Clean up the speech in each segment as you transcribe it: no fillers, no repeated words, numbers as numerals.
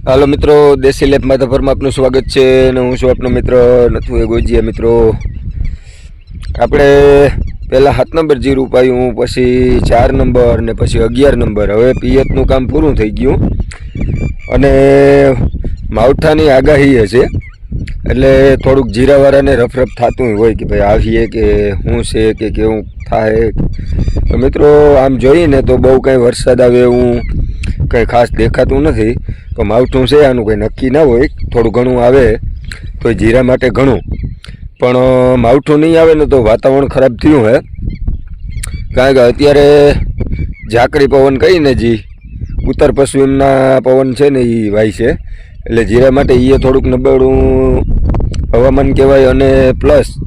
હાલો મિત્રો, દેશી લેપ માધાપરમાં આપનું સ્વાગત છે અને હું છું આપનો મિત્ર નથુ ગોજીયા. મિત્રો આપણે પહેલાં 7 નંબર જીરું પાયું, પછી 4 નંબર ને પછી 11 નંબર. હવે પિયતનું કામ પૂરું થઈ ગયું અને માવઠાની આગાહી હશે એટલે થોડુંક જીરાવાળાને રફરફ થતું હોય કે ભાઈ આવીએ કે શું છે કે કેવું થાય. તો મિત્રો આમ જોઈને તો બહુ કંઈ વરસાદ આવે એવું કંઈ ખાસ દેખાતું નથી. તો માવઠું છે આનું કંઈ નક્કી ના હોય, થોડું ઘણું આવે તો જીરા માટે ઘણું, પણ માવઠું નહીં આવે ને તો વાતાવરણ ખરાબ થયું હે. કારણ કે અત્યારે ઝાકડી પવન કહીને જી ઉત્તર પશ્ચિમના પવન છે ને એ વાય છે, એટલે જીરા માટે એ થોડુંક નબળું હવામાન કહેવાય. અને પ્લસ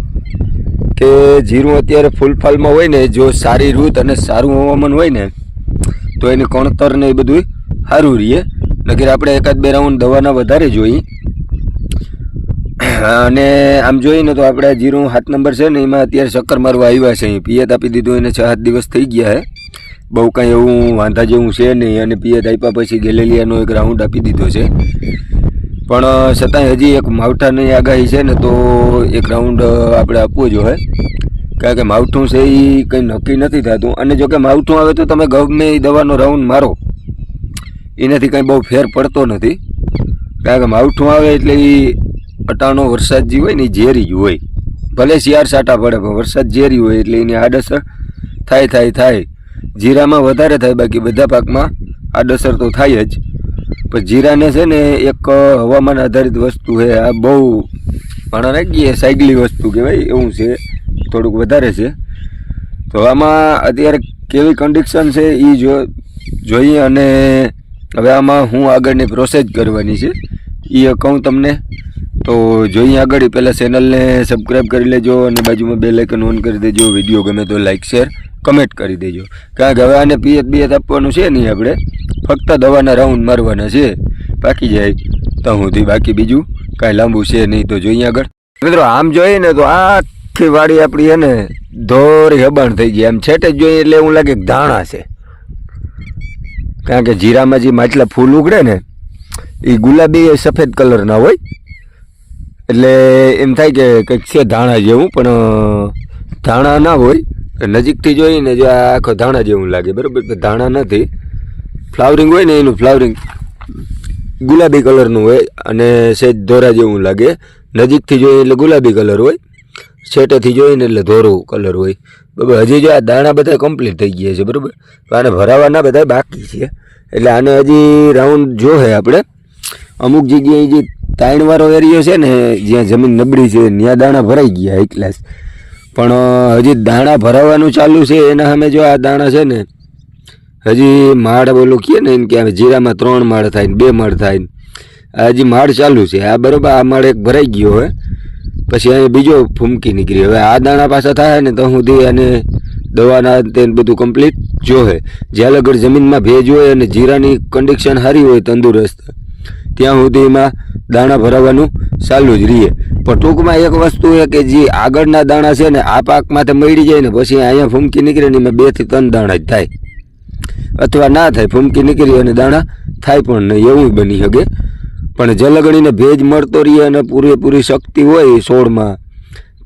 કે જીરું અત્યારે ફૂલફાલમાં હોય ને, જો સારી ઋતુ અને સારું હવામાન હોય ને તો એની કણતર ને એ બધું સારું રહીએ. નકર આપણે એકાદ બે રાઉન્ડ દવાના વધારે જોઈએ. અને આમ જોઈએ ને તો આપણે જીરું 7 નંબર છે ને એમાં અત્યારે ચક્કર મારવા આવ્યા છે. અહીં પિયત આપી દીધું એને 6-7 દિવસ થઈ ગયા છે. બહુ કાંઈ એવું વાંધા જેવું છે નહીં. અને પિયત આપ્યા પછી ગેલેલિયાનો એક રાઉન્ડ આપી દીધો છે, પણ છતાંય હજી એક માવઠાની આગાહી છે ને તો એક રાઉન્ડ આપણે આપવો જોઈએ. કારણ કે માવઠું છે એ કંઈ નક્કી નથી થતું. અને જો કે માવઠું આવે તો તમે ગમે એ દવાનો રાઉન્ડ મારો, એનાથી કંઈ બહુ ફેર પડતો નથી. કારણ કે માવઠું આવે એટલે એ અટાણો વરસાદ જે હોય ને એ ઝેરી જ હોય. ભલે શિયાળ સાટા પડે પણ વરસાદ ઝેરી હોય એટલે એની આડઅસર થાય. જીરામાં વધારે થાય, બાકી બધા પાકમાં આડઅસર તો થાય જ. પણ જીરાને છે ને એક હવામાન આધારિત વસ્તુ છે. આ બહુ ઘણા નાખીએ સાયકલી વસ્તુ કહેવાય એવું છે, થોડુંક વધારે છે. તો આમાં અત્યારે કેવી કન્ડિશન છે એ જોઈએ. અને હવે આમાં હું આગળની પ્રોસેસ કરવાની છે એ કહું તમને. તો જોઈએ આગળ. પહેલાં ચેનલને સબસ્ક્રાઈબ કરી લેજો અને બાજુમાં બેલ આઇકન ઓન કરી દેજો. વિડીયો ગમે તો લાઇક શેર કમેન્ટ કરી દેજો. કારણ કે હવે આને પિયત આપવાનું છે નહીં, આપણે ફક્ત દવાના રાઉન્ડ મારવાના છે. પાકી જાય તો સુધી, બાકી બીજું કાંઈ લાંબુ છે નહીં. તો જોઈએ આગળ. મિત્રો આમ જોઈએ ને તો આખી વાડી આપણી છે ને ધોરી હબાણ થઈ ગઈ. આમ છેટે જ જોઈએ એટલે એવું લાગે કે ધાણા છે. કારણ કે જીરામાં જે માટલા ફૂલ ઉગડે ને એ ગુલાબી સફેદ કલરના હોય, એટલે એમ થાય કે કંઈક છે ધાણા જેવું, પણ ધાણા ના હોય. નજીકથી જોઈને જો આ આખો ધાણા જેવું લાગે, બરાબર. ધાણા નથી. ફ્લાવરિંગ હોય ને એનું ફ્લાવરિંગ ગુલાબી કલરનું હોય અને સહેજ ધોરા જેવું લાગે. નજીકથી જોઈએ એટલે ગુલાબી કલર હોય, છેટેથી જોઈને એટલે ધોરું કલર હોય, બરાબર. હજી જો આ દાણા બધા કમ્પ્લીટ થઈ ગયા છે, બરાબર. આને ભરાવાના બધા બાકી છે, એટલે આને હજી રાઉન્ડ જોહે આપણે. અમુક જગ્યાએ જે તાણવાળો એરિયો છે ને જ્યાં જમીન નબળી છે ત્યાં દાણા ભરાઈ ગયા એક ક્લાસ, પણ હજી દાણા ભરાવાનું ચાલુ છે. એના સામે જો આ દાણા છે ને હજી માળ બોલું કહે ને એમ કે જીરામાં 3 માળ થાય ને 2 માળ થાય ને, આ હજી માળ ચાલુ છે. આ બરાબર આ માળ એક ભરાઈ ગયો હોય, પછી અહીં બીજો ફૂમકી નીકળી. હવે આ દાણા પાછા થાય ને તો સુધી અને દવાના તે બધું કમ્પ્લીટ જોહે. જ્યાં લગર જમીનમાં ભેજ હોય અને જીરાની કન્ડિશન સારી હોય તંદુરસ્ત, ત્યાં સુધીમાં દાણા ભરાવાનું ચાલુ જ રહીએ. પણ ટૂંકમાં એક વસ્તુ એ કે જે આગળના દાણા છે ને આ પાકમાં મળી જાય ને પછી અહીંયા ફૂમકી નીકળે ને એમાં 2 થી 3 દાણા જ થાય, અથવા ના થાય. ફૂમકી નીકળી અને દાણા થાય પણ નહીં, એવું બની શકે. પણ જલગણીને ભેજ મળતો રહીએ અને પૂરેપૂરી શક્તિ હોય છોડમાં,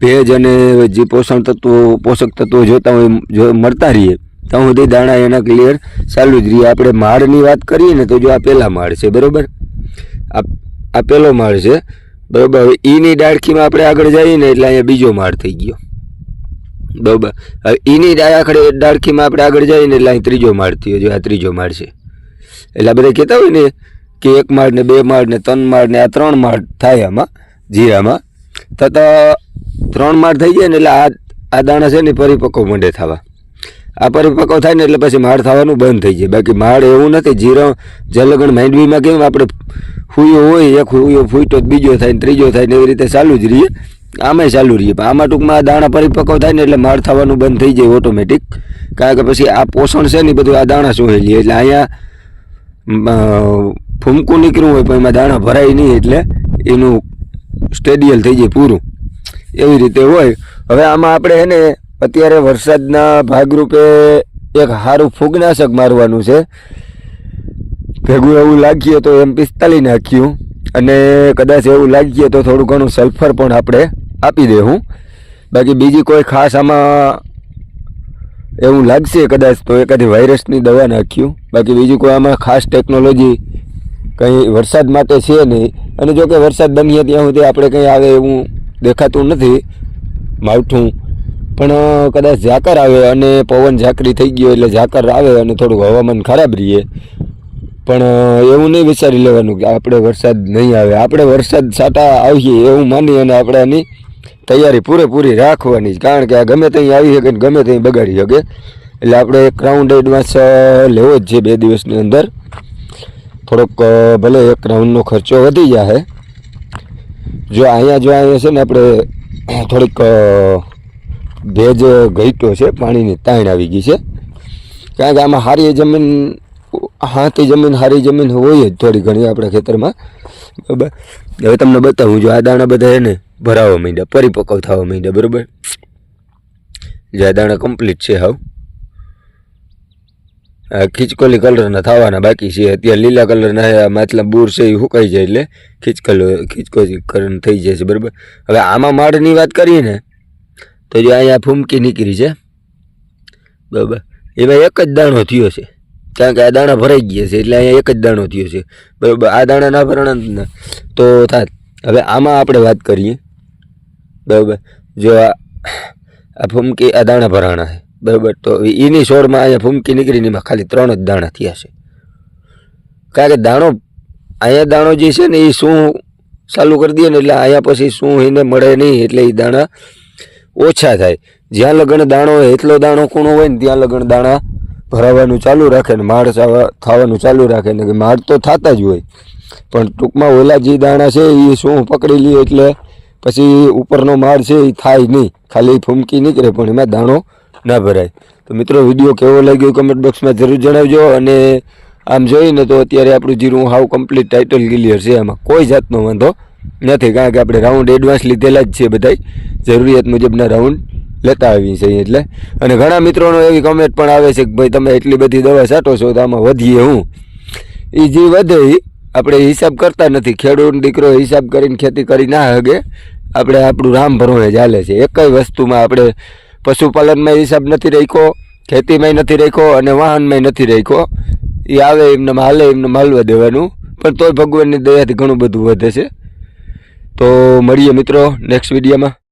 ભેજ અને જે પોષક તત્વો જોતા હોય મળતા રહીએ, ત્યાં સુધી દાણા એના ક્લિયર ચાલુ જ રહીએ. આપણે માળની વાત કરીએ ને તો જો આ પહેલા માળ છે, બરાબર. આ પહેલો માળ છે, બરાબર. હવે ઈની ડાળખીમાં આપણે આગળ જઈએ ને એટલે અહીંયા બીજો માળ થઈ ગયો, બરાબર. હવે ઈની ડાળખીમાં આપણે આગળ જઈએ ને એટલે અહીં ત્રીજો માળ થયો. જો આ ત્રીજો માળ છે. એટલે બધા કહેતા હોય ને કે 1 માળ ને 2 માળ ને 3 માળ ને આ 3 માળ થાય આમાં જીરામાં. થતાં 3 માળ થઈ જાય ને એટલે આ દાણા છે ને પરિપક્વ મંડે થવા. આ પરિપક્વ થાય ને એટલે પછી માળ થવાનું બંધ થઈ જાય. બાકી માળ એવું નથી. જીરો જલગણ માંડવીમાં કેમ આપણે ફૂયો હોય, એક ફૂયો ફૂટો બીજો થાય ને ત્રીજો થાય ને એવી રીતે ચાલુ જ રહીએ, આમાંય ચાલુ રહીએ. પણ આમાં ટૂંકમાં દાણા પરિપક્વ થાય ને એટલે માળ થવાનું બંધ થઈ જાય ઓટોમેટિક. કારણ કે પછી આ પોષણ છે ને બધું આ દાણા સોહેલી, એટલે અહીંયા ફૂમકું નીકળ્યું હોય પણ એમાં દાણા ભરાય નહીં, એટલે એનું સ્ટેડિયલ થઈ જાય પૂરું, એવી રીતે હોય. હવે આમાં આપણે છે ને અત્યારે વરસાદના ભાગરૂપે એક સારું ફૂગનાશક મારવાનું છે. ભેગું એવું લાગીએ તો M45 નાખ્યું, અને કદાચ એવું લાગીએ તો થોડું ઘણું સલ્ફર પણ આપણે આપી દેવું. બાકી બીજી કોઈ ખાસ આમાં એવું લાગશે કદાચ તો એકાદી વાયરસની દવા નાખ્યું. બાકી બીજી કોઈ આમાં ખાસ ટેકનોલોજી કંઈ વરસાદ માટે છે નહીં. અને જો કે વરસાદ બનીએ ત્યાં સુધી આપણે કંઈ આવે એવું દેખાતું નથી માવઠું, પણ કદાચ ઝાકર આવે અને પવન ઝાકરી થઈ ગયો એટલે ઝાકર આવે અને થોડુંક હવામાન ખરાબ રહીએ, પણ એવું નહીં વિચારી લેવાનું કે આપણે વરસાદ નહીં આવે. આપણે વરસાદ છાંટા આવીએ એવું માની અને આપણે આની તૈયારી પૂરેપૂરી રાખવાની, કારણ કે આ ગમે ત્યાં આવી શકે ને ગમે ત્યાં બગાડી શકે. એટલે આપણે એક રાઉન્ડ એડવાન્સ લેવો જ છે 2 દિવસની અંદર. થોડોક ભલે એક રાઉન્ડનો ખર્ચો વધી જાય. જો અહીંયા છે ને આપણે થોડીક ભેજ ઘટ્યો છે, પાણીની તાણ આવી ગઈ છે, કારણ કે આમાં સારી જમીન હાથી જમીન સારી જમીન હોય જ થોડી ઘણી આપણા ખેતરમાં. બરાબર, હવે તમને બતાવું. જો આ દાણા બધા એને ભરાવા માંડ્યા, પરિપક્વ થવા માંડ્યા. બરાબર, જે આ દાણા કમ્પ્લીટ છે હાવ. ખીચકોલી કલરના થવાના બાકી છે. અત્યારે લીલા કલરના મતલબ બૂર છે એ સુકાઈ જાય એટલે ખીચકોલી કલર થઈ જાય છે. બરાબર, હવે આમાં માળની વાત કરીએ ને તો જો અહીંયા ફૂમકી નીકળી છે. બરાબર, એમાં એક જ દાણો થયો છે, કારણ કે આ દાણા ભરાઈ ગયા છે એટલે અહીંયા એક જ દાણો થયો છે. બરાબર, આ દાણા ના ભરણા તો થાત. હવે આમાં આપણે વાત કરીએ. બરાબર, જો આ ફૂમકી આ દાણા ભરાણા છે. બરાબર, તો એની છોડમાં અહીંયા ફૂમકી નીકળીને એમાં ખાલી 3 જ દાણા થયા છે. કારણ કે અહીંયા દાણો જે છે ને એ શું ચાલુ કરી દે ને એટલે અહીંયા પછી શું એને મળે નહીં, એટલે એ દાણા ઓછા થાય. જ્યાં લગણ દાણો હોય એટલો દાણો કૂણો હોય ને ત્યાં લગણ દાણા ભરાવાનું ચાલુ રાખે ને માળ થવાનું ચાલુ રાખે ને. માળ તો થતા જ હોય, પણ ટૂંકમાં ઓલા જે દાણા છે એ શું પકડી લે એટલે પછી ઉપરનો માળ છે એ થાય નહીં, ખાલી ફૂમકી નીકળે પણ એમાં દાણો ના ભરાય. તો મિત્રો, વિડીયો કેવો લાગ્યો કમેન્ટ બોક્સમાં જરૂર જણાવજો. અને આમ જોઈને તો અત્યારે આપણું જીરું હાવ કમ્પ્લીટ ટાઇટલ ક્લિયર છે, એમાં કોઈ જાતનો વાંધો નથી, કારણ કે આપણે રાઉન્ડ એડવાન્સ લીધેલા જ છે બધાય, જરૂરિયાત મુજબના રાઉન્ડ લેતા આવીએ છીએ એટલે. અને ઘણા મિત્રોનો એવી કમેન્ટ પણ આવે છે કે ભાઈ તમે એટલી બધી દવા છાંટો છો તો આમાં વધીએ હું. એ જે વધે આપણે હિસાબ કરતા નથી. ખેડૂત દીકરો હિસાબ કરીને ખેતી કરી ના હગે. આપણે આપણું રામ ભરોણે ચાલે છે. એકય વસ્તુમાં આપણે પશુપાલનમાં હિસાબ નથી રાખ્યો, ખેતીમાંય નથી રાખ્યો અને વાહનમાંય નથી રાખ્યો. એ આવે એમને હાલે એમને માલવા દેવાનું, પણ તોય ભગવાનની દયાથી ઘણું બધું વધે છે. તો મળીએ મિત્રો નેક્સ્ટ વિડીયોમાં.